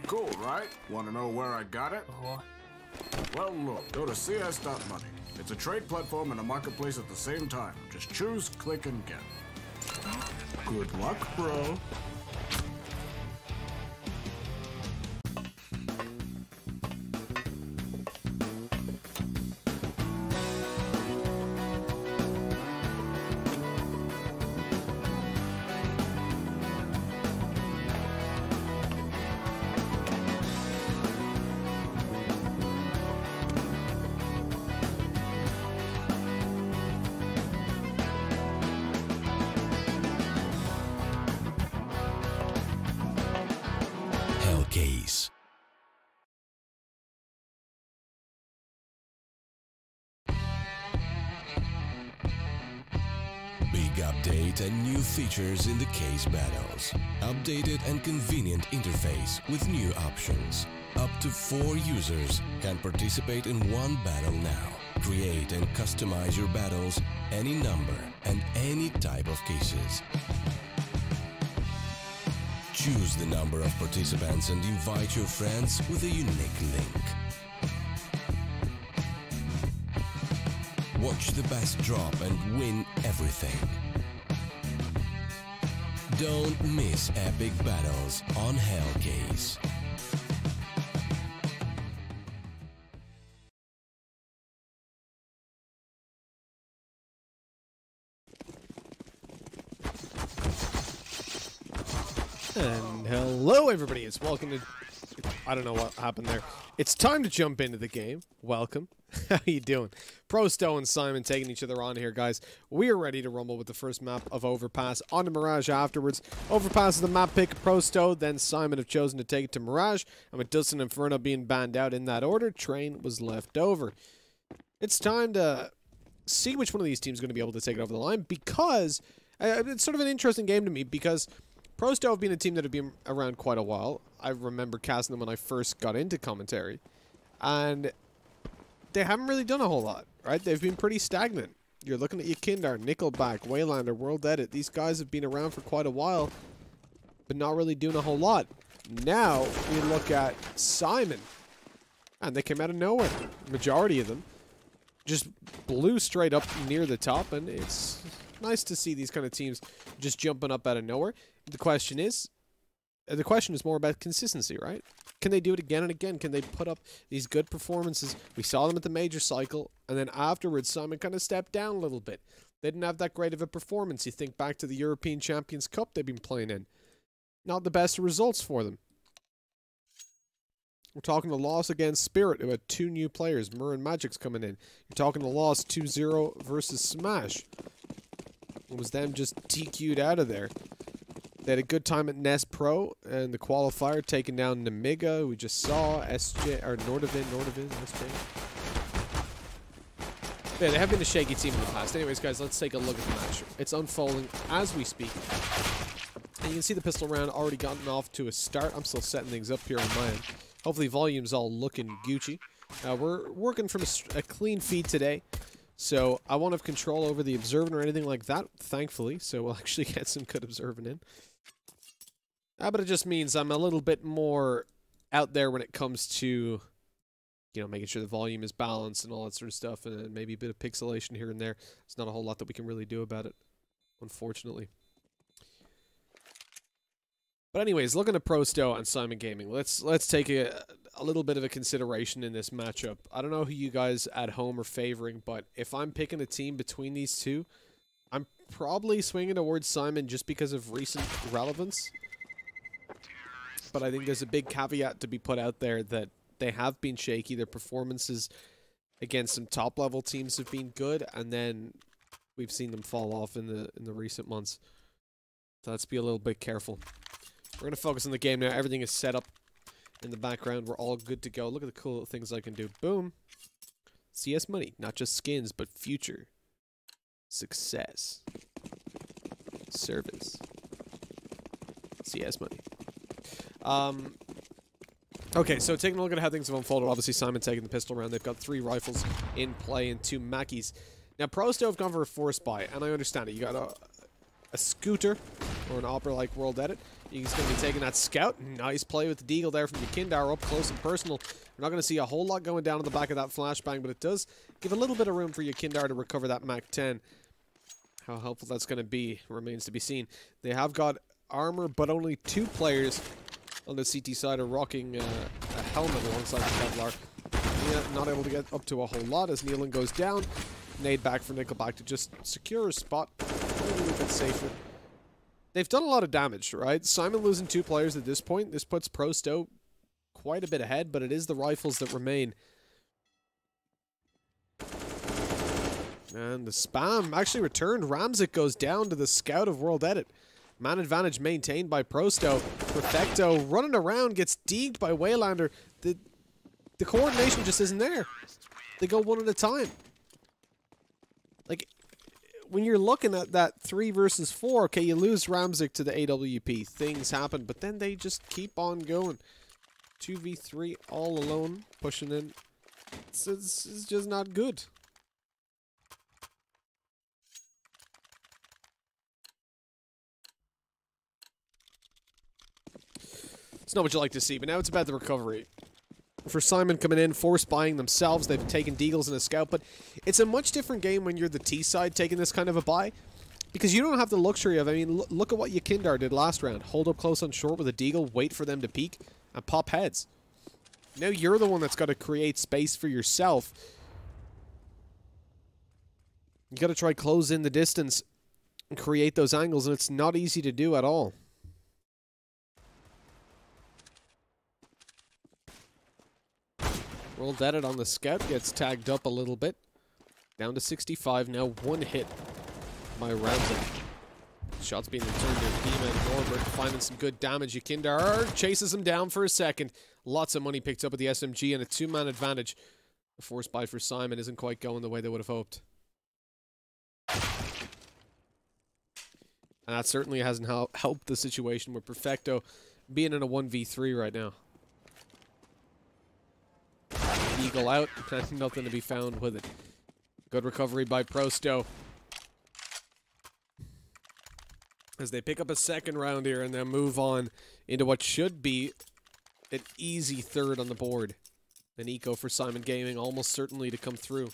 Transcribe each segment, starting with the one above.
Cool, right? Want to know where I got it? Well, look, go to cs.money. It's a trade platform and a marketplace at the same time. Just choose, click, and get. Good luck, bro. Case. Big update and new features in the case battles. Updated and convenient interface with new options. Up to 4 users can participate in one battle now. Create and customize your battles, any number and any type of cases. Choose the number of participants and invite your friends with a unique link. Watch the best drop and win everything. Don't miss epic battles on Hellcase. And hello everybody, it's welcome to... I don't know what happened there. It's time to jump into the game. Welcome. How you doing? Prosto and Syman taking each other on here, guys. We are ready to rumble with the first map of Overpass. On to Mirage afterwards. Overpass is the map pick. Prosto, then Syman have chosen to take it to Mirage. And with Dustin and Inferno being banned out in that order, Train was left over. It's time to see which one of these teams is going to be able to take it over the line, because it's sort of an interesting game to me, because Prosto have been a team that have been around quite a while. I remember casting them when I first got into commentary. And they haven't really done a whole lot, right? They've been pretty stagnant. You're looking at Yakindar, Nickelback, Waylander, World Edit. These guys have been around for quite a while, but not really doing a whole lot. Now, we look at Syman. And they came out of nowhere. The majority of them just blew straight up near the top, and it's nice to see these kind of teams just jumping up out of nowhere. The question is more about consistency, right? Can they do it again and again? Can they put up these good performances? We saw them at the major cycle, and then afterwards, Syman kind of stepped down a little bit. They didn't have that great of a performance. You think back to the European Champions Cup they've been playing in. Not the best results for them. We're talking the loss against Spirit, who had 2 new players. Mur and Magic's coming in. You're talking the loss 2-0 versus Smash. It was them just TQ'd out of there. They had a good time at Nest Pro and the qualifier, taking down Namiga, who we just saw, SJ, or Nordavin, SJ. Yeah, they have been a shaky team in the past. Anyways, guys, let's take a look at the match. It's unfolding as we speak. And you can see the pistol round already gotten off to a start. I'm still setting things up here on my end. Hopefully volume's all looking Gucci. We're working from a clean feed today. So I won't have control over the observing or anything like that, thankfully. So we'll actually get some good observing in. But it just means I'm a little bit more out there when it comes to, you know, making sure the volume is balanced and all that sort of stuff. And maybe a bit of pixelation here and there. There's not a whole lot that we can really do about it, unfortunately. But anyways, looking at Prosto and Syman Gaming, let's take a little bit of a consideration in this matchup. I don't know who you guys at home are favoring, but if I'm picking a team between these two, I'm probably swinging towards Syman just because of recent relevance. But I think there's a big caveat to be put out there that they have been shaky. Their performances against some top-level teams have been good, and then we've seen them fall off in the recent months. So let's be a little bit careful. We're going to focus on the game now. Everything is set up in the background. We're all good to go. Look at the cool things I can do. Boom. CS money. Not just skins, but future. Success. Service. CS money. Okay, so taking a look at how things have unfolded. Obviously, Syman taking the pistol round. They've got 3 rifles in play and 2 Mackies. Now, Prosto have gone for a force buy, and I understand it. You got a scooter or an opera like World Edit. He's going to be taking that scout. Nice play with the deagle there from Yakindar up close and personal. We're not going to see a whole lot going down on the back of that flashbang, but it does give a little bit of room for Yakindar to recover that Mach 10. How helpful that's going to be remains to be seen. They have got armor, but only 2 players on the CT side are rocking a helmet alongside the Kevlar. Yeah, not able to get up to a whole lot as Nealon goes down. Nade back for Nickelback to just secure a spot. A little bit safer. They've done a lot of damage, right? Syman losing 2 players at this point. This puts Prosto quite a bit ahead, but it is the rifles that remain. And the spam actually returned. Ramzik goes down to the scout of World Edit. Man advantage maintained by Prosto. Perfecto running around, gets deemed by Waylander. The coordination just isn't there. They go one at a time. Like, when you're looking at that 3 versus 4, okay, you lose Ramzik to the AWP. Things happen, but then they just keep on going. 2v3 all alone, pushing in. It's just not good. It's not what you like to see, but now it's about the recovery. For Syman coming in, force buying themselves, they've taken deagles and a scout, but it's a much different game when you're the T side taking this kind of a buy, because you don't have the luxury of, I mean, look at what Yakindar did last round. Hold up close on short with a deagle, wait for them to peek, and pop heads. Now you're the one that's got to create space for yourself. You got to try close in the distance and create those angles, and it's not easy to do at all. World Edit on the scout gets tagged up a little bit. Down to 65 now. 1 hit by Ramzik. Shots being returned to D-Man Norbert, finding some good damage. Yakindar chases him down for a second. Lots of money picked up with the SMG and a 2-man advantage. The force buy for Syman isn't quite going the way they would have hoped. And that certainly hasn't helped the situation with Perfecto being in a 1v3 right now. Eagle out, nothing to be found with it. Good recovery by Prosto. As they pick up a second round here and then move on into what should be an easy 3rd on the board. An eco for Syman Gaming, almost certainly to come through.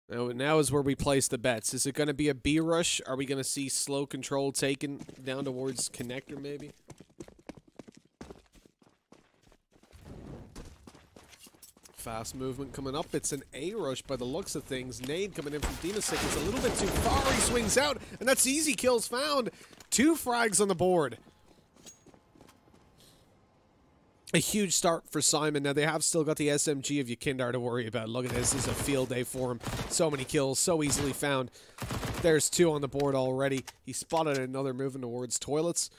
Now is where we place the bets. Is it going to be a B rush? Are we going to see slow control taken down towards connector maybe? Fast movement coming up. It's an A rush by the looks of things. Nade coming in from Demasik. It's a little bit too far. He swings out, and that's easy kills found. 2 frags on the board. A huge start for Syman. Now, they have still got the SMG of Yakindar to worry about. Look at this. This is a field day for him. So many kills, so easily found. There's 2 on the board already. He spotted another moving towards toilets.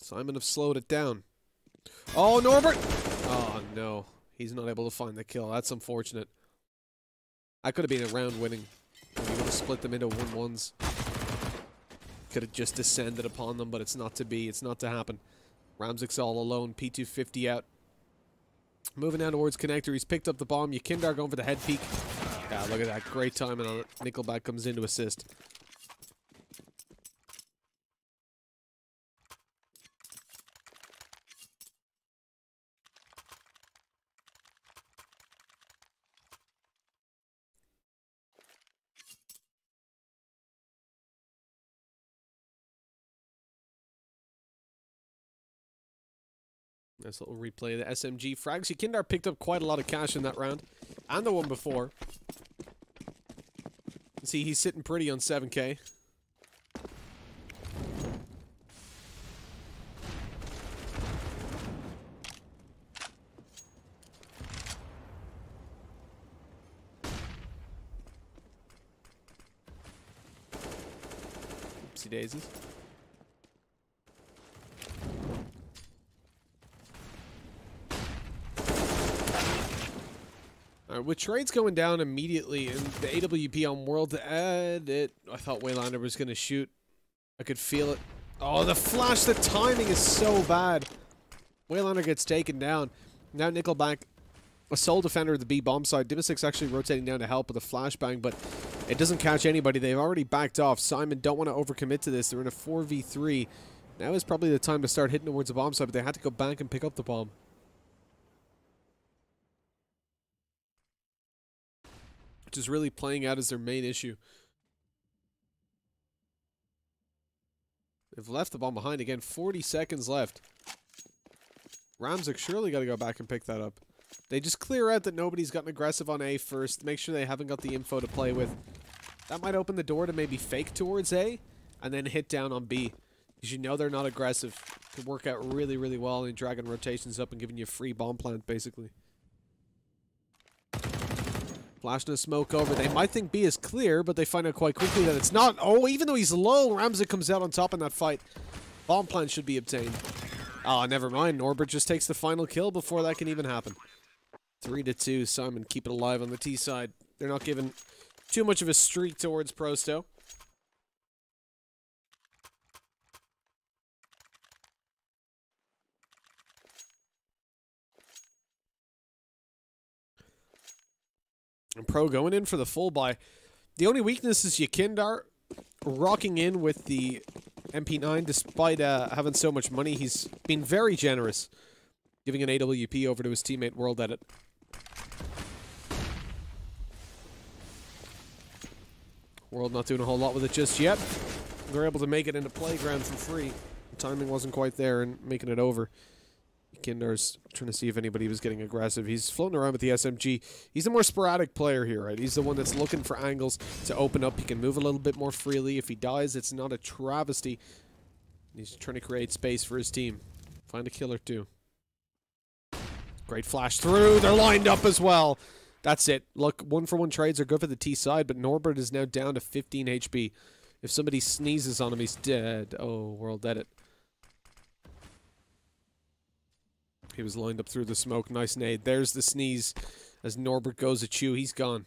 Syman have slowed it down. Oh, Norbert! Oh, no. He's not able to find the kill. That's unfortunate. That could have been a round winning. We would have split them into 1-1s. Could have just descended upon them, but it's not to be. It's not to happen. Ramzik's all alone. P250 out. Moving down towards connector. He's picked up the bomb. Yakindar going for the head peek. Yeah, look at that. Great timing on it. Nickelback comes in to assist. Nice little replay of the SMG frags. Yakindar picked up quite a lot of cash in that round. And the one before. See, he's sitting pretty on 7K. Oopsie daisies. With trades going down immediately and the AWP on World Edit, I thought Waylander was going to shoot. I could feel it. Oh, the flash, the timing is so bad. Waylander gets taken down. Now Nickelback a sole defender of the B bomb side. Divisix actually rotating down to help with a flashbang, but it doesn't catch anybody. They've already backed off. Syman don't want to overcommit to this. They're in a 4v3. Now is probably the time to start hitting towards the bomb side, but they had to go back and pick up the bomb. Which is really playing out as their main issue. They've left the bomb behind again. 40 seconds left. Ramzik surely got to go back and pick that up. They just clear out that nobody's gotten aggressive on A first. Make sure they haven't got the info to play with. That might open the door to maybe fake towards A and then hit down on B. Because you know they're not aggressive. Could work out really, really well in dragging rotations up and giving you a free bomb plant, basically. Flashing a smoke over. They might think B is clear, but they find out quite quickly that it's not. Oh, even though he's low, Ramzik comes out on top in that fight. Bomb plant should be obtained. Oh, never mind. Norbert just takes the final kill before that can even happen. 3-2. Syman keep it alive on the T side. They're not giving too much of a streak towards Prosto. And Pro going in for the full buy. The only weakness is Yakindar rocking in with the MP9 despite having so much money. He's been very generous, giving an AWP over to his teammate World Edit. World not doing a whole lot with it just yet. They're able to make it into playground for free. The timing wasn't quite there and making it over. Kindar's trying to see if anybody was getting aggressive. He's floating around with the SMG. He's the more sporadic player here, right? He's the one that's looking for angles to open up. He can move a little bit more freely. If he dies, it's not a travesty. He's trying to create space for his team. Find a kill or two. Great flash through. They're lined up as well. That's it. Look, 1-for-1 trades are good for the T side, but Norbert is now down to 15 HP. If somebody sneezes on him, he's dead. Oh, World Edit. He was lined up through the smoke. Nice nade. There's the sneeze as Norbert goes a chew. He's gone.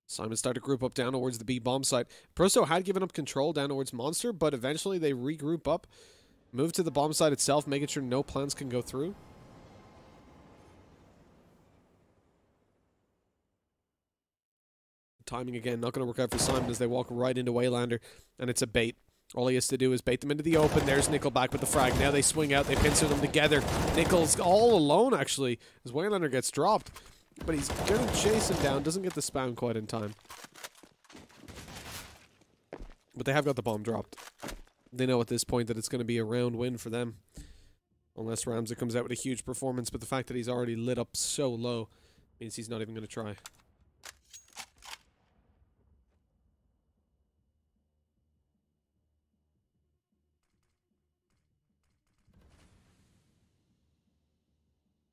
Syman started to group up down towards the B bomb site. Prosto had given up control down towards Monster, but eventually they regroup up, move to the bomb site itself, making sure no plans can go through. Timing again, not going to work out for Syman as they walk right into Waylander, and it's a bait. All he has to do is bait them into the open. There's Nickelback with the frag. Now they swing out. They pincer them together. Nickel's all alone, actually, as Waylander gets dropped. But he's going to chase him down. Doesn't get the spam quite in time. But they have got the bomb dropped. They know at this point that it's going to be a round win for them. Unless Ramzik comes out with a huge performance. But the fact that he's already lit up so low means he's not even going to try.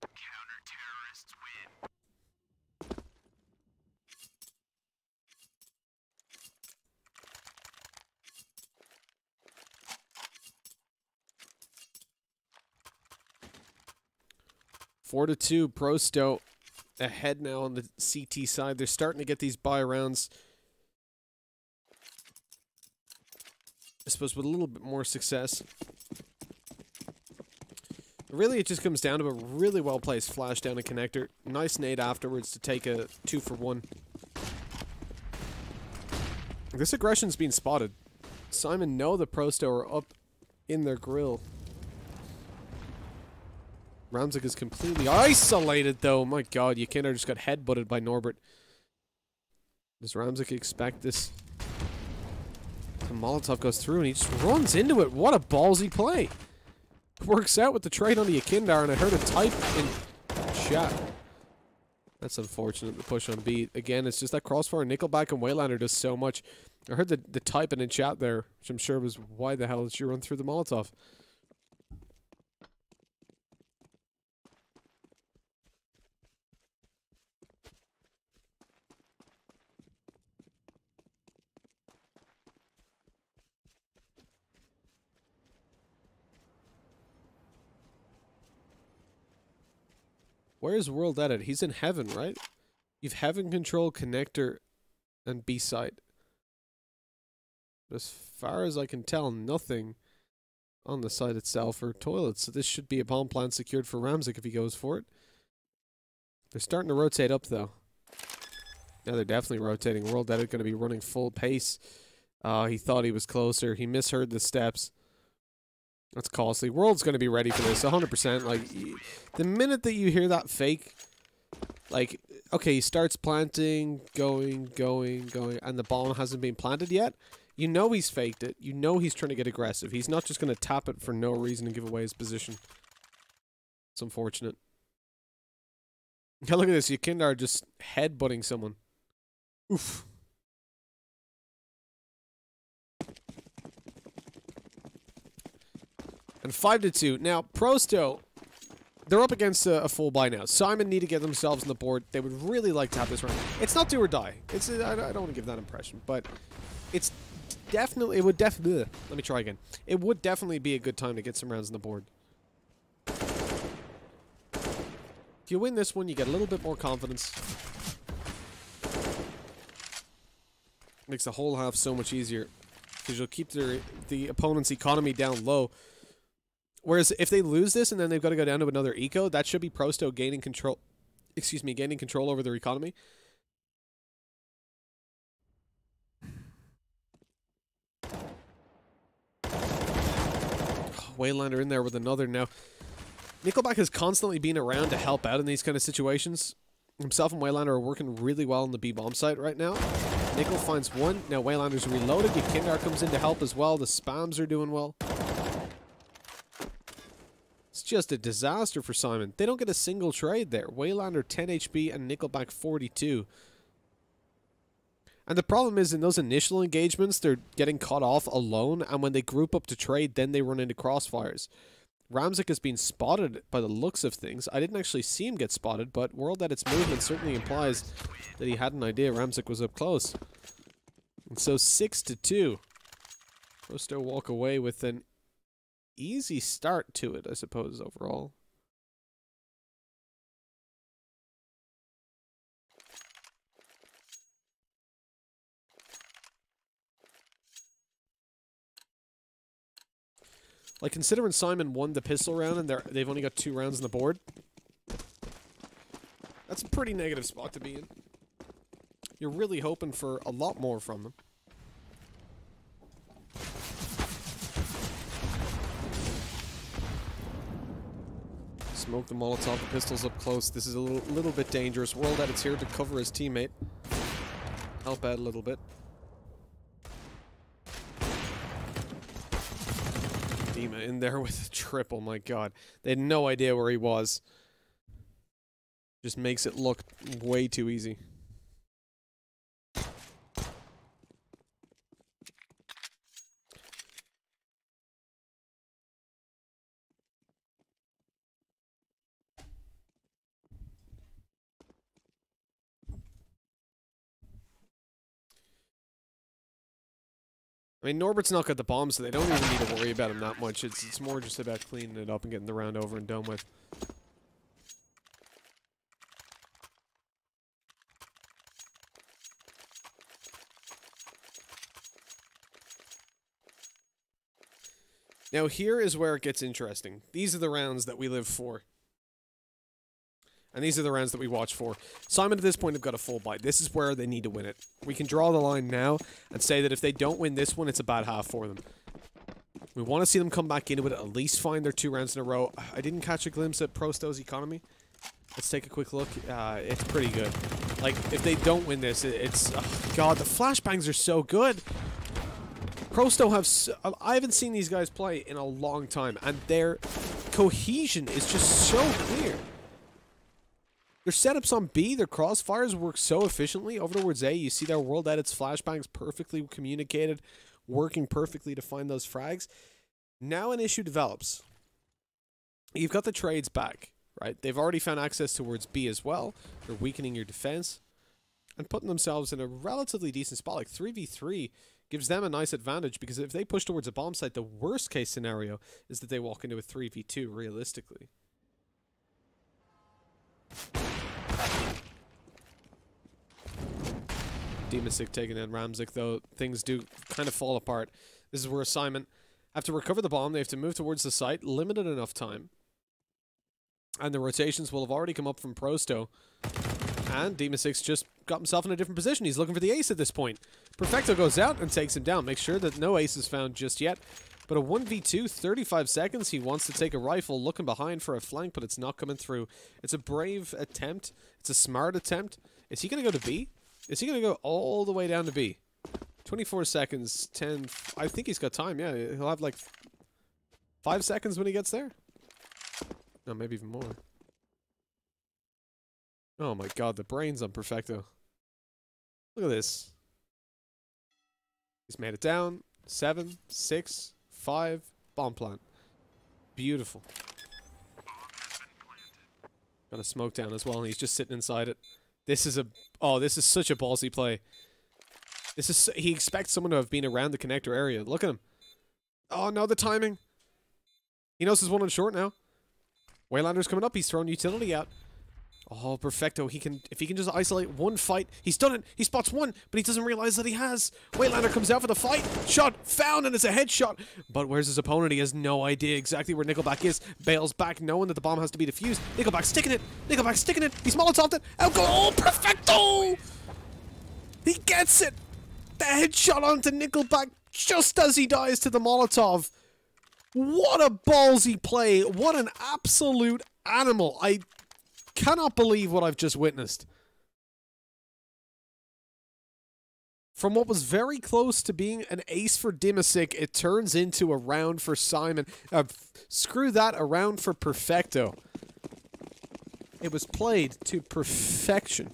Counter-terrorists win. 4-2, Prosto ahead now on the CT side. They're starting to get these buy rounds, I suppose, with a little bit more success. Really, it just comes down to a really well-placed flash down a connector. Nice nade afterwards to take a 2-for-1. This aggression's been spotted. Syman know the Prosto are up in their grill. Ramzik is completely isolated, though. My god, Yakinder just got headbutted by Norbert. Does Ramzik expect this? The Molotov goes through and he just runs into it. What a ballsy play. Works out with the trade on the Yakindar, and I heard a type in chat. That's unfortunate, the push on B. Again, it's just that crossfire. Nickelback and Waylander does so much. I heard the typing in chat there, which I'm sure was, why the hell did she run through the Molotov? Where's World Edit? He's in heaven, right? You've heaven control, connector, and B side. As far as I can tell, nothing on the site itself are toilets, so this should be a bomb plant secured for Ramzik if he goes for it. They're starting to rotate up, though. Yeah, they're definitely rotating. World Edit going to be running full pace. He thought he was closer. He misheard the steps. That's costly. World's going to be ready for this, 100%. Like, the minute that you hear that fake, like, okay, he starts planting, going, and the bomb hasn't been planted yet, you know he's faked it. You know he's trying to get aggressive. He's not just going to tap it for no reason and give away his position. It's unfortunate. Now look at this. Yukindar just headbutting someone. Oof. And 5-2. Now, Prosto, they're up against a full buy now. Syman need to get themselves on the board. They would really like to have this round. It's not do or die. It's I don't want to give that impression, but it's definitely, let me try again. It would definitely be a good time to get some rounds on the board. If you win this one, you get a little bit more confidence. Makes the whole half so much easier, because you'll keep the opponent's economy down low. Whereas if they lose this and then they've got to go down to another eco, that should be Prosto gaining control. Excuse me, gaining control over their economy. Waylander in there with another now. Nickelback has constantly been around to help out in these kind of situations. Himself and Waylander are working really well on the B-bomb site right now. Nickel finds one. Now Waylander's reloaded. Yukindar comes in to help as well. The spams are doing well. It's just a disaster for Syman. They don't get a single trade there. Waylander 10 HP and Nickelback 42. And the problem is in those initial engagements, they're getting caught off alone, and when they group up to trade, then they run into crossfires. Ramzik has been spotted by the looks of things. I didn't actually see him get spotted, but World Edit's movement certainly implies that he had an idea Ramzik was up close. And so 6-2. Prosto walk away with an easy start to it, I suppose, overall. Like, considering Syman won the pistol round and they've only got 2 rounds on the board, that's a pretty negative spot to be in. You're really hoping for a lot more from them. Smoke the Molotov, the pistol's up close. This is a little bit dangerous. World Edit's here to cover his teammate. Help out a little bit. Dima in there with a triple, my god. They had no idea where he was. Just makes it look way too easy. I mean, Norbert's not got the bomb, so they don't even need to worry about him that much. It's more just about cleaning it up and getting the round over and done with. Now, here is where it gets interesting. These are the rounds that we live for. And these are the rounds that we watch for. Syman at this point have got a full buy. This is where they need to win it. We can draw the line now and say that if they don't win this one, it's a bad half for them. We want to see them come back into it, at least find their 2 rounds in a row. I didn't catch a glimpse at Prosto's economy. Let's take a quick look. It's pretty good. Like, if they don't win this, it's... Oh god, the flashbangs are so good. Prosto have... I haven't seen these guys play in a long time, and their cohesion is just so clear. Their setups on B, their crossfires work so efficiently. Over towards A, you see their World Edit's flashbangs perfectly communicated, working perfectly to find those frags. Now an issue develops. You've got the trades back, right? They've already found access towards B as well. They're weakening your defense and putting themselves in a relatively decent spot. Like 3v3 gives them a nice advantage, because if they push towards a bomb site, the worst case scenario is that they walk into a 3v2 realistically. Demasik taking down Ramzik, though things do kind of fall apart. This is where Syman have to recover the bomb. They have to move towards the site. Limited enough time. And the rotations will have already come up from Prosto. And D-Mystic just got himself in a different position. He's looking for the ace at this point. Perfecto goes out and takes him down. Makes sure that no ace is found just yet. But a 1v2, 35 seconds. He wants to take a rifle, looking behind for a flank, but it's not coming through. It's a brave attempt. It's a smart attempt. Is he going to go to B? Is he going to go all the way down to B? 24 seconds, 10... I think he's got time, yeah. He'll have like 5 seconds when he gets there. No, maybe even more. Oh my god, the brains on Perfecto. Look at this. He's made it down. 7, 6... 5, bomb plant. Beautiful. Got a smoke down as well, and he's just sitting inside it. This is a... Oh, this is such a ballsy play. This is... He expects someone to have been around the connector area. Look at him. Oh, no, the timing. He knows his one on short now. Waylander's coming up. He's throwing utility out. Oh, Perfecto. He can... If he can just isolate one fight. He's done it. He spots one, but he doesn't realize that he has. Waylander comes out for the fight. Shot found, and it's a headshot. But where's his opponent? He has no idea exactly where Nickelback is. Bails back, knowing that the bomb has to be defused. Nickelback sticking it. Nickelback sticking it. He's Molotoved it. Out go. Oh, Perfecto! He gets it. The headshot onto Nickelback just as he dies to the Molotov. What a ballsy play. What an absolute animal. I cannot believe what I've just witnessed. From what was very close to being an ace for Dimisic, it turns into a round for Syman. Screw that, a round for Perfecto. It was played to perfection.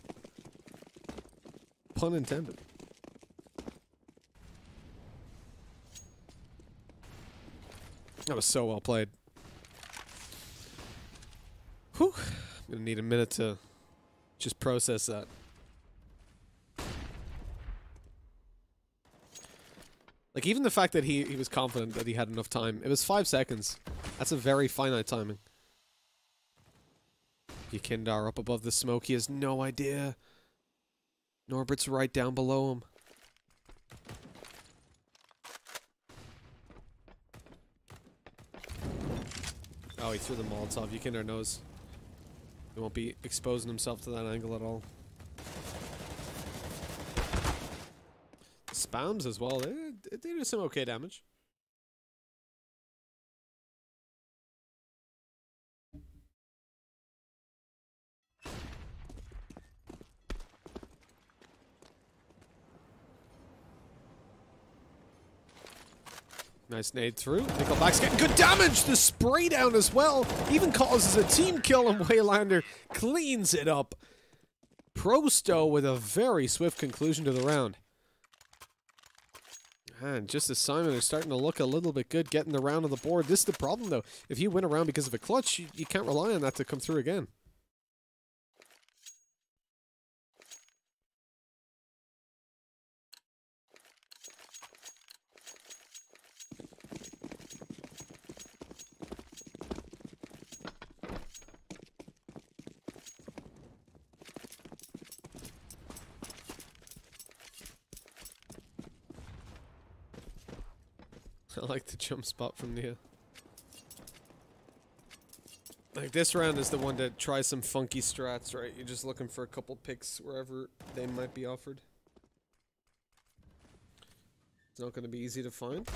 Pun intended. That was so well played. Whew. I'm gonna need a minute to just process that. Like, even the fact that he was confident that he had enough time. It was 5 seconds. That's a very finite timing. Yakindar up above the smoke. He has no idea. Norbert's right down below him. Oh, he threw the Molotov. Yakindar knows. He won't be exposing himself to that angle at all. Spams as well. They do some okay damage. Nice nade through. Nickelback's getting good damage. The spray down as well. Even causes a team kill, and Waylander cleans it up. Prosto with a very swift conclusion to the round. And just as Syman is starting to look a little bit good getting the round on the board. This is the problem, though. If you win a round because of a clutch, you can't rely on that to come through again. I like the jump spot from Nia. Like, this round is the one to try some funky strats, right? You're just looking for a couple picks wherever they might be offered. It's not going to be easy to find.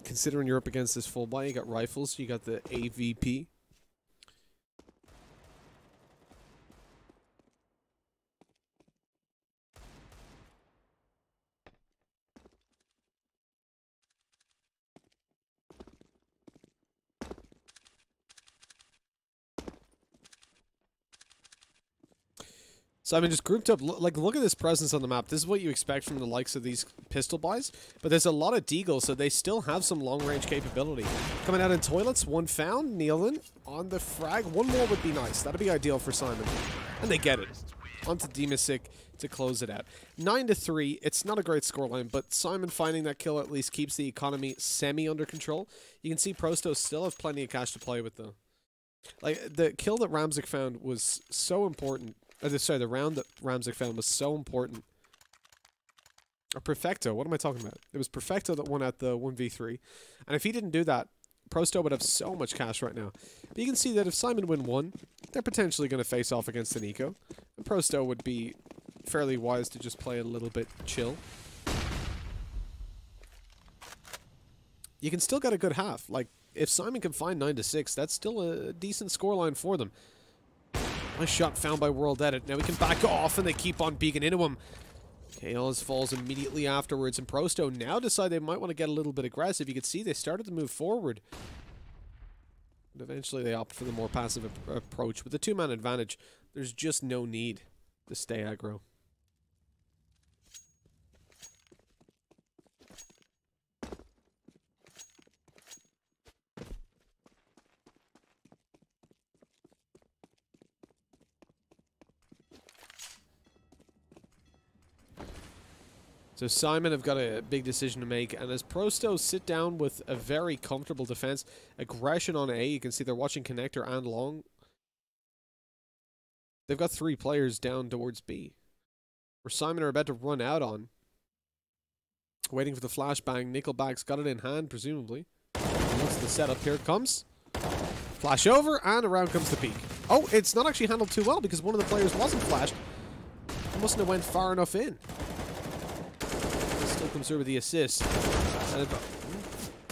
Considering you're up against this full buy, you got rifles, you got the AVP. So I mean, just grouped up, like, look at this presence on the map. This is what you expect from the likes of these pistol buys. But there's a lot of deagles, so they still have some long-range capability. Coming out in toilets, one found, kneeling on the frag. One more would be nice. That'd be ideal for Syman. And they get it. Onto Dimisic to close it out. 9-3. It's not a great scoreline, but Syman finding that kill at least keeps the economy semi under control. You can see Prosto still have plenty of cash to play with, though. Like, the kill that Ramzik found was so important. Sorry, the round that Ramzik found was so important Or Perfecto. What am I talking about? It was Perfecto that won at the 1v3. And if he didn't do that, Prosto would have so much cash right now. But you can see that if Syman win 1, they're potentially going to face off against an Eco. And Prosto would be fairly wise to just play a little bit chill. You can still get a good half. Like, if Syman can find 9-6, that's still a decent scoreline for them. Nice shot found by World Edit. Now we can back off, and they keep on beaking into him. Chaos falls immediately afterwards, and Prosto now decide they might want to get a little bit aggressive. You can see they started to move forward. But eventually they opt for the more passive approach. With the two-man advantage, there's just no need to stay aggro. So Syman have got a big decision to make, and as Prosto sit down with a very comfortable defense, aggression on A, you can see they're watching connector and long. They've got 3 players down towards B, where Syman are about to run out on. Waiting for the flashbang, Nickelback's got it in hand, presumably. What's the setup? Here it comes. Flash over, and around comes the peak. Oh, it's not actually handled too well because one of the players wasn't flashed. It mustn't have went far enough in. Still comes through with the assist. And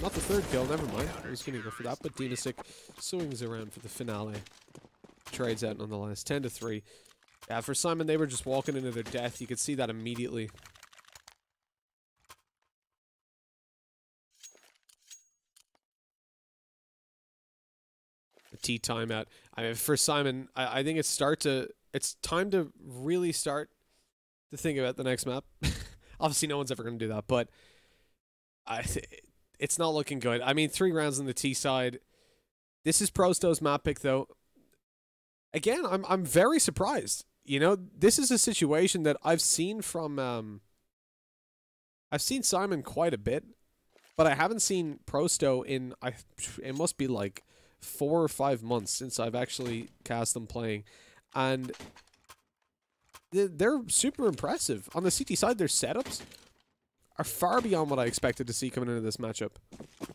not the 3rd kill, never mind. I was going to go for that, but Dinasic swings around for the finale. Trades out nonetheless. 10-3. Yeah, for Syman, they were just walking into their death. You could see that immediately. The T timeout. I mean, for Syman, I think it's time to really start to think about the next map. Obviously, no one's ever going to do that, but it's not looking good. I mean, 3 rounds on the T side. This is Prosto's map pick, though. Again, I'm very surprised. You know, this is a situation that I've seen from I've seen Syman quite a bit, but I haven't seen Prosto in it must be like 4 or 5 months since I've actually cast them playing, and they're super impressive. On the CT side, their setups are far beyond what I expected to see coming into this matchup.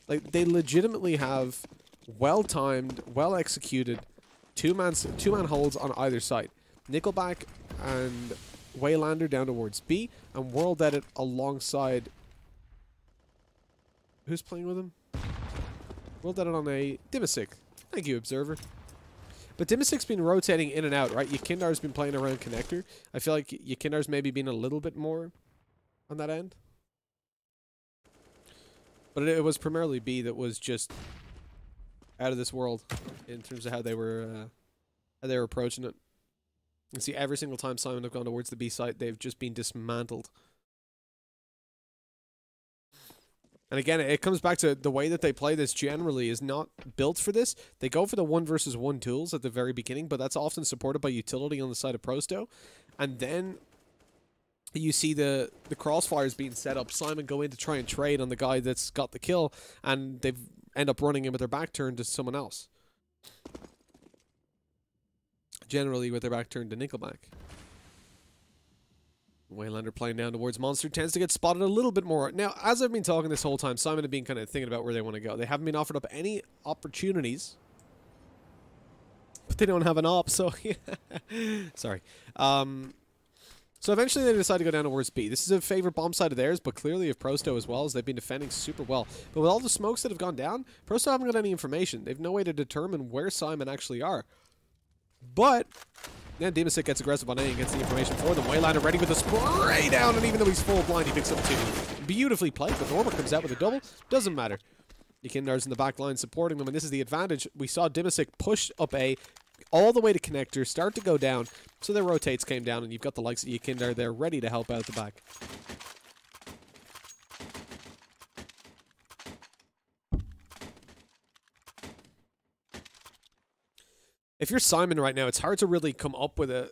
Like, they legitimately have well-timed, well-executed two-man holds on either side. Nickelback and Waylander down towards B, and World Edit alongside... Who's playing with him? World Edit on a Dimasic. Thank you, Observer. But Dimasic's been rotating in and out, right? Yakindar's been playing around connector. I feel like Yakindar's maybe been a little bit more on that end. But it was primarily B that was just out of this world in terms of how they were approaching it. You can see every single time Syman have gone towards the B site, they've just been dismantled. And again, it comes back to the way that they play this generally is not built for this. They go for the 1 versus 1 tools at the very beginning, but that's often supported by utility on the side of Prosto. And then you see the crossfires being set up. Syman go in to try and trade on the guy that's got the kill, and they end up running in with their back turned to someone else. Generally with their back turned to Nickelback. Waylander playing down towards Monster tends to get spotted a little bit more. Now, as I've been talking this whole time, Syman have been kind of thinking about where they want to go. They haven't been offered up any opportunities, but they don't have an op, so sorry. So eventually they decide to go down towards B. This is a favorite bomb side of theirs, but clearly of Prosto as well, as they've been defending super well. But with all the smokes that have gone down, Prosto haven't got any information. They've no way to determine where Syman actually are. But then Dimasic gets aggressive on A and gets the information for them. Waylander ready with a spray down, and even though he's full blind, he picks up 2. Beautifully played, but Norma comes out with a double. Doesn't matter. Yakindar's in the back line supporting them, and this is the advantage. We saw Dimasic push up A all the way to connector, start to go down, so their rotates came down, and you've got the likes of Yakindar there ready to help out the back. If you're Syman right now, it's hard to really come up with a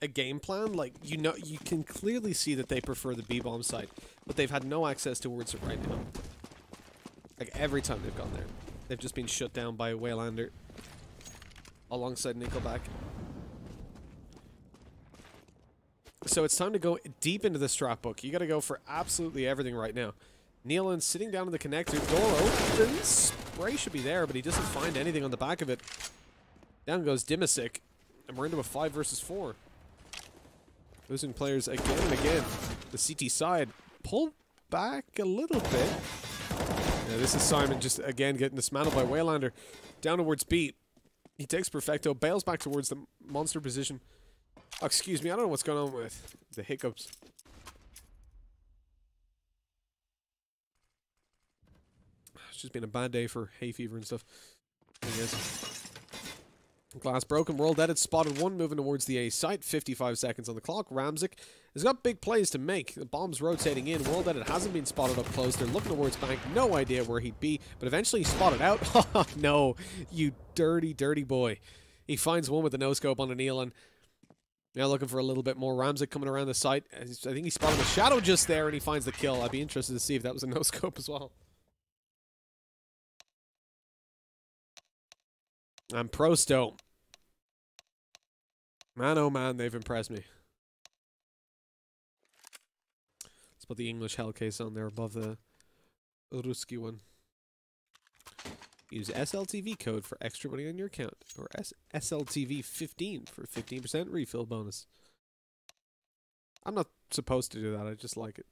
game plan. Like, you know, you can clearly see that they prefer the B-bomb site, but they've had no access towards it right now. Like, every time they've gone there, they've just been shut down by Waylander alongside Nickelback. So it's time to go deep into the strat book. You got to go for absolutely everything right now. Nealon sitting down in the connector. Door opens. Spray should be there, but he doesn't find anything on the back of it. Down goes Dimasic. And we're into a 5 versus 4. Losing players again and again. The CT side pulled back a little bit. Yeah, this is Syman just again getting dismantled by Waylander. Down towards B. He takes Perfecto, bails back towards the monster position. Oh, excuse me, I don't know what's going on with the hiccups. It's just been a bad day for hay fever and stuff, I guess. Glass broken, world edit, spotted one moving towards the A site. 55 seconds on the clock. Ramzik has got big plays to make. The bomb's rotating in. World edit hasn't been spotted up close. They're looking towards Bank. No idea where he'd be, but eventually he's spotted out. Oh no, you dirty, dirty boy. He finds one with the no-scope on an Nealon. Now looking for a little bit more. Ramzik coming around the site. I think he spotted a shadow just there and he finds the kill. I'd be interested to see if that was a no-scope as well. And Prosto. Man, oh man, they've impressed me. Let's put the English hell case on there above the Ruski one. Use SLTV code for extra money on your account, or SLTV15 for 15% refill bonus. I'm not supposed to do that, I just like it.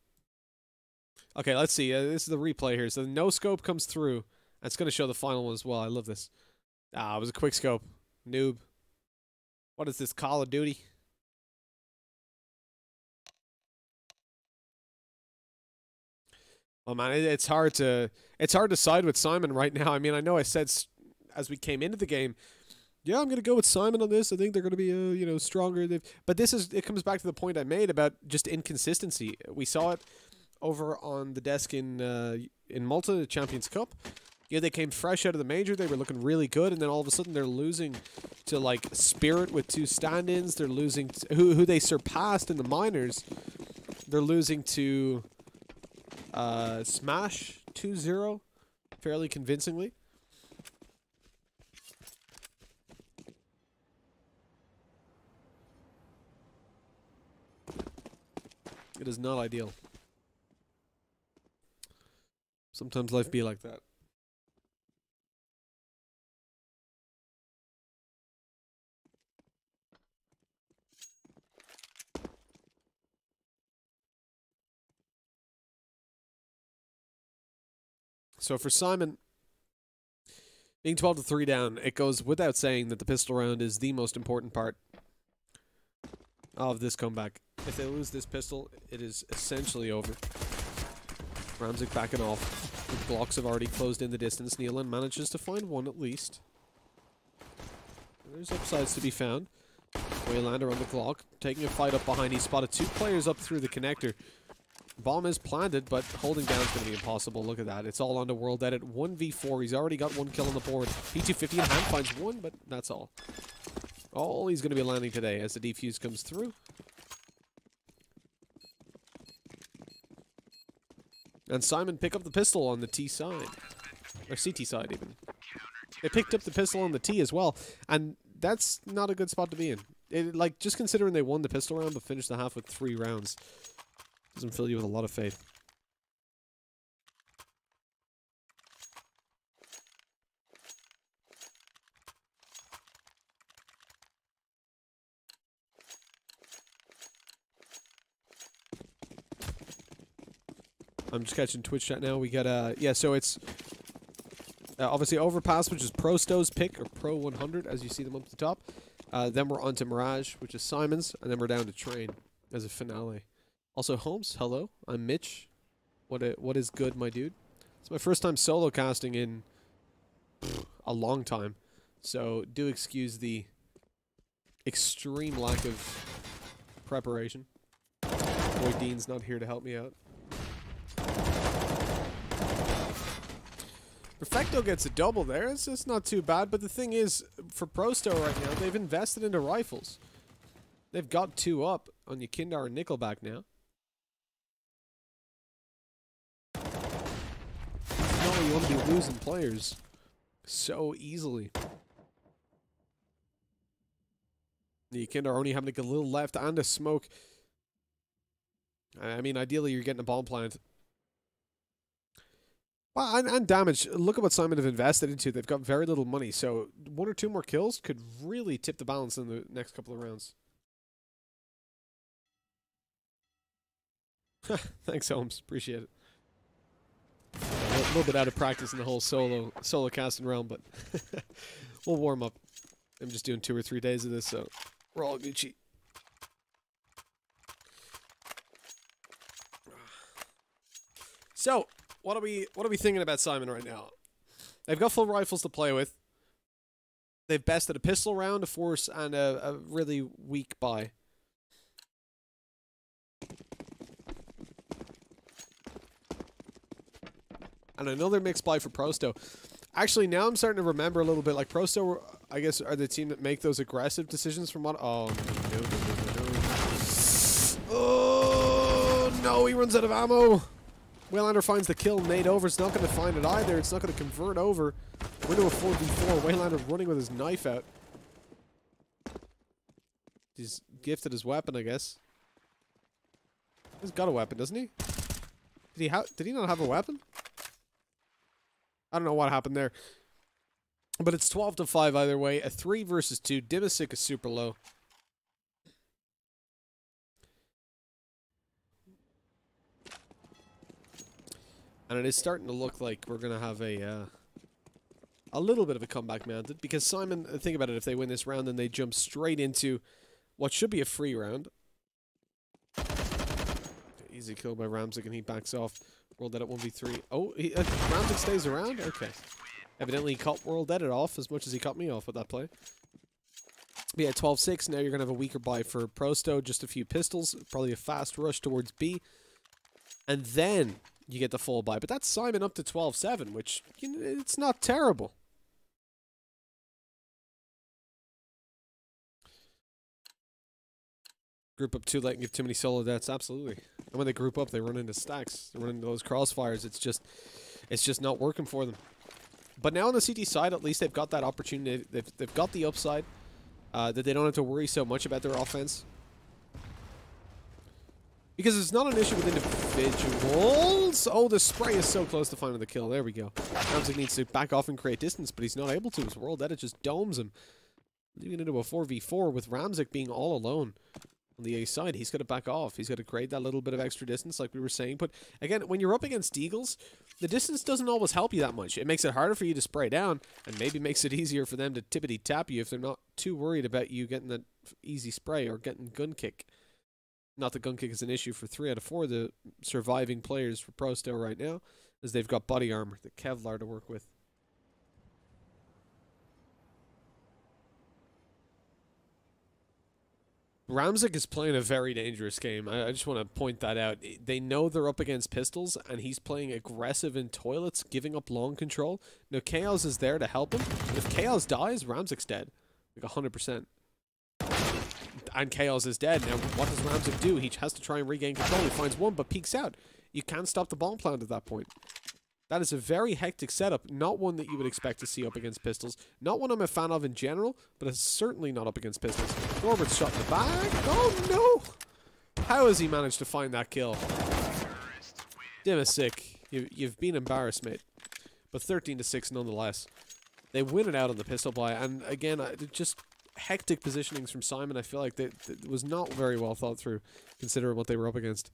Okay, let's see. This is the replay here. So the no scope comes through. And it's going to show the final one as well. I love this. Ah, it was a quick scope. Noob. What is this, Call of Duty? Oh man, it's hard to side with Syman right now. I mean, I know I said as we came into the game, yeah, I'm gonna go with Syman on this. I think they're gonna be you know, stronger. But it comes back to the point I made about just inconsistency. We saw it over on the desk in Malta, the Champions Cup. Yeah, they came fresh out of the major. They were looking really good, and then all of a sudden they're losing to like Spirit with 2 stand-ins. They're losing to, who they surpassed in the minors. They're losing to Smash 2-0 fairly convincingly. It is not ideal. Sometimes life be like that. So for Syman, being 12-3 down, it goes without saying that the pistol round is the most important part of this comeback. If they lose this pistol, it is essentially over. Ramzik backing off. The blocks have already closed in the distance. Nealon manages to find one at least. There's upsides to be found. Waylander on the clock, taking a fight up behind. He spotted 2 players up through the connector. Bomb is planted, but holding down is going to be impossible. Look at that. It's all onto World Edit. 1v4. He's already got 1 kill on the board. P250 in hand finds 1, but that's all. All he's going to be landing today as the defuse comes through. And Syman pick up the pistol on the T side. Or CT side, even. They picked up the pistol on the T as well. And that's not a good spot to be in. Like, just considering they won the pistol round but finished the half with 3 rounds. Doesn't fill you with a lot of faith. I'm just catching Twitch chat now. We got yeah, so it's obviously Overpass, which is Prosto's pick, or pro100 as you see them up the top. Then we're on to Mirage, which is Syman's, and then we're down to Train as a finale. Also, Holmes, hello. I'm Mitch. What is good, my dude? It's my first time solo casting in a long time, so do excuse the extreme lack of preparation. Boy Dean's not here to help me out. Perfecto gets a double there. It's not too bad, but the thing is, for Prosto right now, they've invested into rifles. They've got 2 up on Yakindar and Nickelback now. No, you want to be losing players so easily. The Yakindar only having like a little left and a smoke. I mean, ideally, you're getting a bomb plant. Well, and damage. Look at what Syman have invested into. They've got very little money, so 1 or 2 more kills could really tip the balance in the next couple of rounds. Thanks, Holmes. Appreciate it. A little bit out of practice in the whole solo casting realm, but we'll warm up. I'm just doing 2 or 3 days of this, so we're all Gucci. So, what are we thinking about Syman right now? They've got full rifles to play with. They've bested a pistol round, a force, and a really weak buy. And another mixed buy for Prosto. Actually, now I'm starting to remember a little bit. Like, Prosto, I guess, are the team that make those aggressive decisions from what... Oh, no. Oh, no, he runs out of ammo. Waylander finds the kill. Nade over. It's not going to find it either. It's not going to convert over. We're into a 4v4. Waylander running with his knife out. He's gifted his weapon, I guess. He's got a weapon, doesn't he? Did he not have a weapon? I don't know what happened there. But it's 12-5 either way. A 3 versus 2. Dimasic is super low. And it is starting to look like we're going to have a little bit of a comeback mounted. Because Syman, think about it, if they win this round, then they jump straight into what should be a free round. Easy kill by Ramzik, and he backs off. World Edit 1v3. Oh, Ramzik stays around? Okay. Evidently he caught World Edit off as much as he caught me off with that play. But yeah, 12-6. Now you're going to have a weaker buy for Prosto. Just a few pistols. Probably a fast rush towards B. And then you get the full buy. But that's Syman up to 12-7, which, you know, it's not terrible. Group up too late and give too many solo deaths. Absolutely. And when they group up, they run into stacks. They run into those crossfires. It's just not working for them. But now on the CT side, at least they've got that opportunity. They've got the upside that they don't have to worry so much about their offense. Because it's not an issue with individuals. Oh, the spray is so close to finding the kill. There we go. Ramzik needs to back off and create distance, but he's not able to. His World Edit just domes him. Leaving into a 4v4 with Ramzik being all alone. On the A side, he's got to back off. He's got to create that little bit of extra distance like we were saying. But again, when you're up against Deagles, the distance doesn't always help you that much. It makes it harder for you to spray down and maybe makes it easier for them to tippity-tap you if they're not too worried about you getting that easy spray or getting gun kick. Not that gun kick is an issue for 3 out of 4 the surviving players for Prosto right now, as they've got body armor, the Kevlar to work with. Ramzik is playing a very dangerous game. I just want to point that out. They know they're up against pistols, and he's playing aggressive in toilets, giving up long control. Now, Chaos is there to help him. But if Chaos dies, Ramzik's dead. Like 100%. And Chaos is dead. Now, what does Ramzik do? He has to try and regain control. He finds one, but peeks out. You can't stop the bomb plant at that point. That is a very hectic setup. Not one that you would expect to see up against pistols. Not one I'm a fan of in general, but it's certainly not up against pistols. Norbert's shot in the back. Oh, no! How has he managed to find that kill? Dimasic, you've been embarrassed, mate. But 13-6 nonetheless. They win it out on the pistol buy. And again, just hectic positionings from Syman. I feel like that was not very well thought through, considering what they were up against.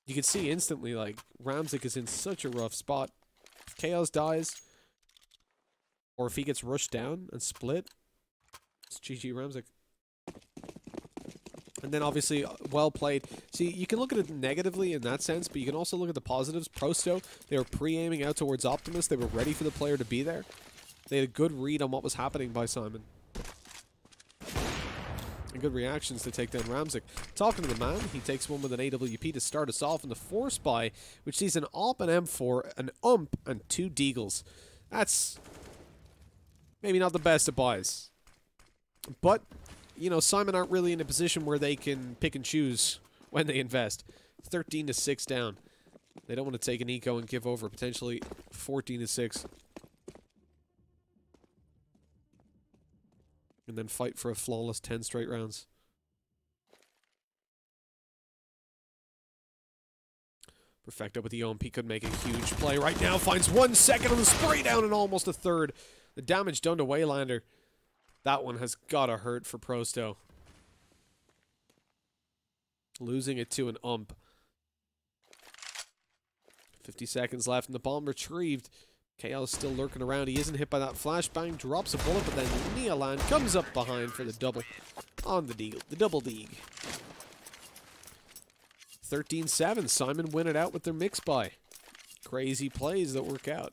You can see instantly, like, Ramzik is in such a rough spot. If Chaos dies, or if he gets rushed down and split, it's GG Ramzik. And then, obviously, well played. See, you can look at it negatively in that sense, but you can also look at the positives. Prosto, they were pre-aiming out towards Optimus. They were ready for the player to be there. They had a good read on what was happening by Syman. And good reactions to take down Ramzik. Talking to the man, he takes one with an AWP to start us off in the force buy, which sees an AWP, an M4, an UMP, and 2 Deagles. That's maybe not the best of buys. But, you know, Syman aren't really in a position where they can pick and choose when they invest. 13-6 down. They don't want to take an eco and give over potentially 14-6. And then fight for a flawless 10 straight rounds. Perfecto with the OMP could make a huge play right now. Finds 1 second on the spray down and almost a third. The damage done to Waylander. That one has gotta hurt for Prosto. Losing it to an ump. 50 seconds left and the bomb retrieved. KL is still lurking around. He isn't hit by that flashbang. Drops a bullet, but then Neolan comes up behind for the double on the double deeg. 13-7. Syman win it out with their mix buy. Crazy plays that work out.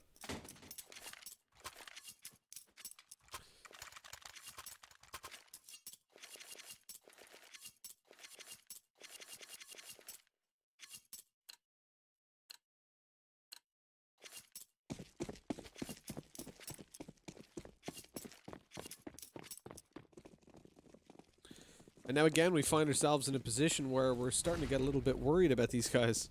And now again, we find ourselves in a position where we're starting to get a little bit worried about these guys.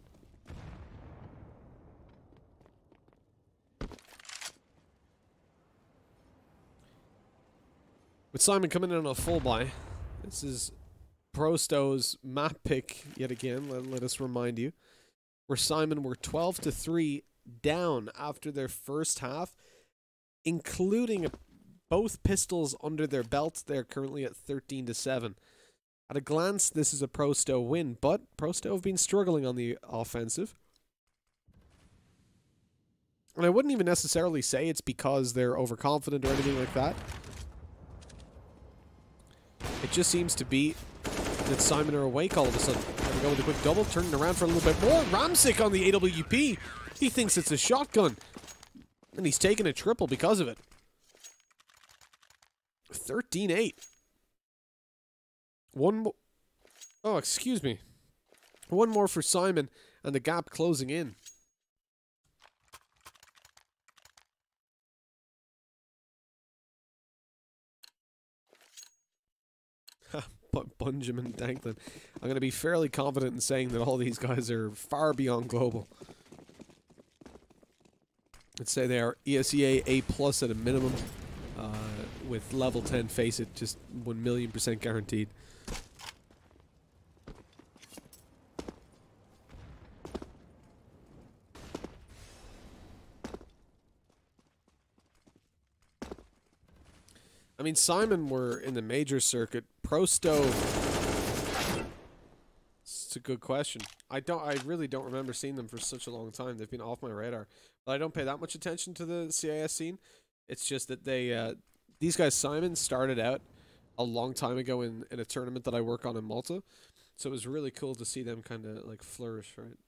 With Syman coming in on a full buy, this is Prosto's map pick yet again, let us remind you. Where Syman were 12-3 down after their first half, including both pistols under their belt. They're currently at 13-7. At a glance, this is a Prosto win, but Prosto have been struggling on the offensive. And I wouldn't even necessarily say it's because they're overconfident or anything like that. It just seems to be that Syman are awake all of a sudden. Gonna go with a quick double, turning around for a little bit more. Ramsick on the AWP. He thinks it's a shotgun. And he's taking a triple because of it. 13-8. One more. Oh, excuse me. One more for Syman, and the gap closing in. Benjamin Danklin. I'm going to be fairly confident in saying that all these guys are far beyond global. Let's say they are ESEA A+ at a minimum, with level 10 face it just 1,000,000% guaranteed. I mean, Syman were in the major circuit. Prosto. It's a good question. I really don't remember seeing them for such a long time. They've been off my radar. But I don't pay that much attention to the CIS scene. It's just that they, these guys, Syman, started out a long time ago in a tournament that I work on in Malta. So it was really cool to see them kind of like flourish, right?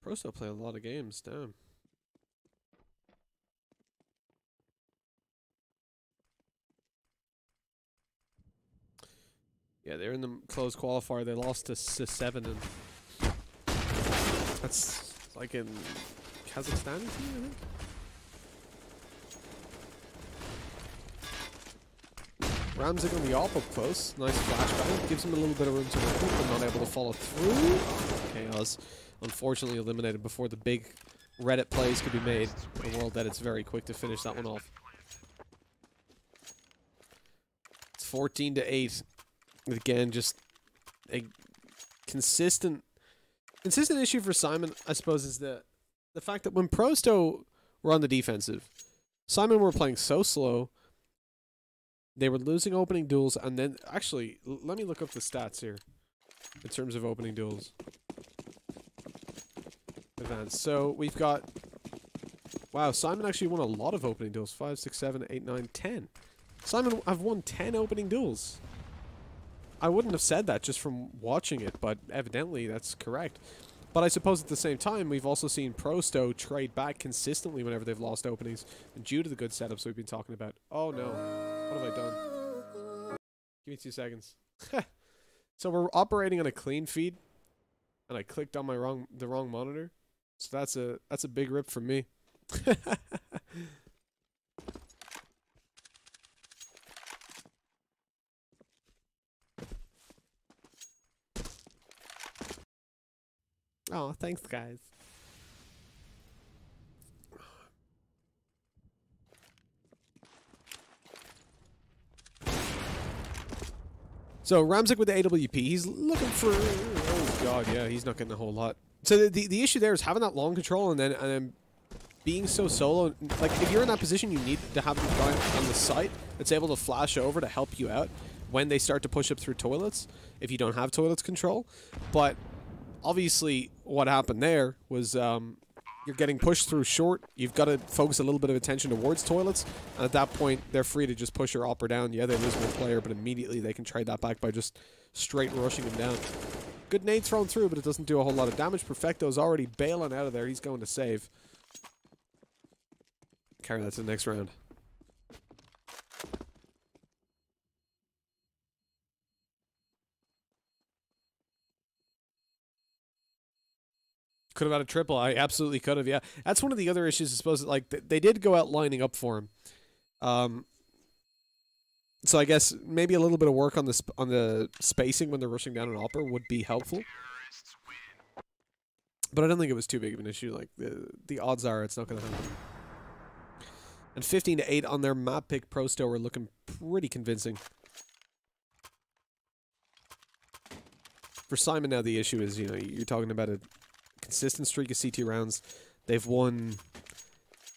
Prosto play a lot of games, damn. Yeah, they're in the closed qualifier. They lost to S7, and that's like in Kazakhstan, I think. Ramsing on the op up close. Nice flashbang. Gives him a little bit of room to recruit, but not able to follow through. Chaos. Unfortunately eliminated before the big Reddit plays could be made. The world that it's very quick to finish that one off. It's 14-8. Again, just a consistent issue for Syman, I suppose, is the fact that when Prosto were on the defensive, Syman were playing so slow. They were losing opening duels, and then actually, let me look up the stats here in terms of opening duels. Advanced. So we've got, wow, Syman actually won a lot of opening duels. 5, 6, 7, 8, 9, 10. Syman have won 10 opening duels. I wouldn't have said that just from watching it, but evidently that's correct. But I suppose at the same time, we've also seen Prosto trade back consistently whenever they've lost openings, and due to the good setups we've been talking about. Oh no, what have I done? Give me 2 seconds. So we're operating on a clean feed, and I clicked on the wrong monitor. So that's a big rip for me. Oh, thanks, guys. So Ramzik with the AWP, he's looking for. Oh god, yeah, he's not getting a whole lot. So the issue there is having that long control and then being so solo. Like if you're in that position, you need to have a guy on the site that's able to flash over to help you out when they start to push up through toilets. If you don't have toilets control, but obviously what happened there was you're getting pushed through short. You've got to focus a little bit of attention towards toilets, and at that point, they're free to just push her up or down. Yeah, they lose one player, but immediately they can trade that back by just straight rushing him down. Good nade thrown through, but it doesn't do a whole lot of damage. Perfecto's already bailing out of there. He's going to save. Carry that to the next round. Could have had a triple. I absolutely could have, yeah. That's one of the other issues, I suppose. Like, they did go out lining up for him. So I guess maybe a little bit of work on the spacing when they're rushing down an upper would be helpful. But I don't think it was too big of an issue. Like, the odds are it's not going to happen. And 15-8 on their map pick. Prosto are looking pretty convincing. For Syman now, the issue is, you know, you're talking about a consistent streak of CT rounds. They've won,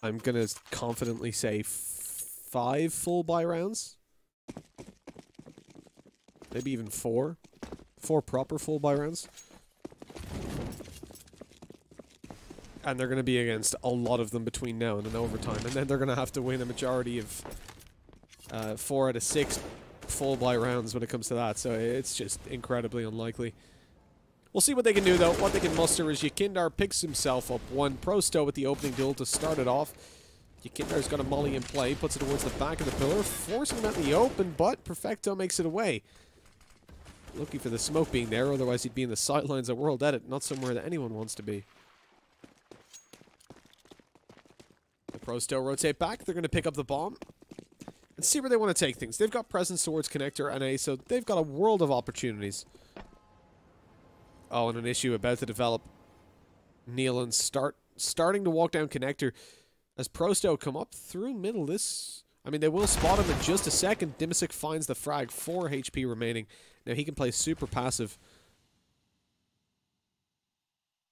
I'm going to confidently say, 5 full buy rounds. Maybe even 4. 4 proper full buy rounds. And they're going to be against a lot of them between now and an overtime. And then they're going to have to win a majority of 4 out of 6 full buy rounds when it comes to that. So it's just incredibly unlikely. We'll see what they can do, though. What they can muster is Yakindar picks himself up one. Prosto with the opening duel to start it off. Yakindar's got a molly in play, puts it towards the back of the pillar, forcing him out in the open, but Perfecto makes it away. Looking for the smoke being there, otherwise he'd be in the sidelines at World Edit, not somewhere that anyone wants to be. The Prosto rotate back. They're going to pick up the bomb and see where they want to take things. They've got presence towards Connector and A, so they've got a world of opportunities. Oh, and an issue about to develop. Nealon starting to walk down Connector as Prosto come up through middle. I mean, they will spot him in just a second. Dimisic finds the frag. 4 HP remaining. Now he can play super passive.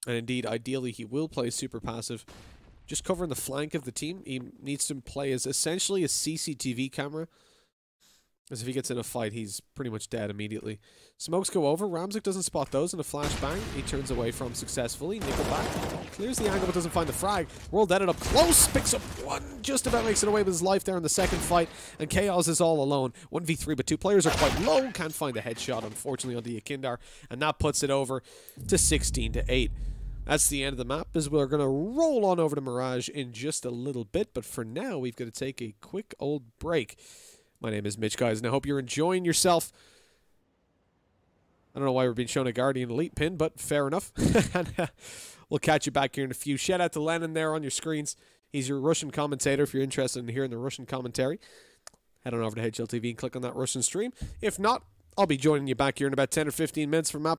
And indeed, ideally, he will play super passive. Just covering the flank of the team. He needs to play as essentially a CCTV camera. As if he gets in a fight, he's pretty much dead immediately. Smokes go over. Ramzik doesn't spot those in a flashbang. He turns away from successfully. Nickelback clears the angle but doesn't find the frag. World Edit up close. Picks up one. Just about makes it away with his life there in the second fight. And Chaos is all alone. 1v3, but 2 players are quite low. Can't find a headshot, unfortunately, on the Yakindar. And that puts it over to 16-8. That's the end of the map, as we're going to roll on over to Mirage in just a little bit. But for now, we've got to take a quick old break. My name is Mitch, guys, and I hope you're enjoying yourself. I don't know why we're being shown a Guardian Elite pin, but fair enough. And, we'll catch you back here in a few. Shout out to Lennon there on your screens. He's your Russian commentator if you're interested in hearing the Russian commentary. Head on over to HLTV and click on that Russian stream. If not, I'll be joining you back here in about 10 or 15 minutes for map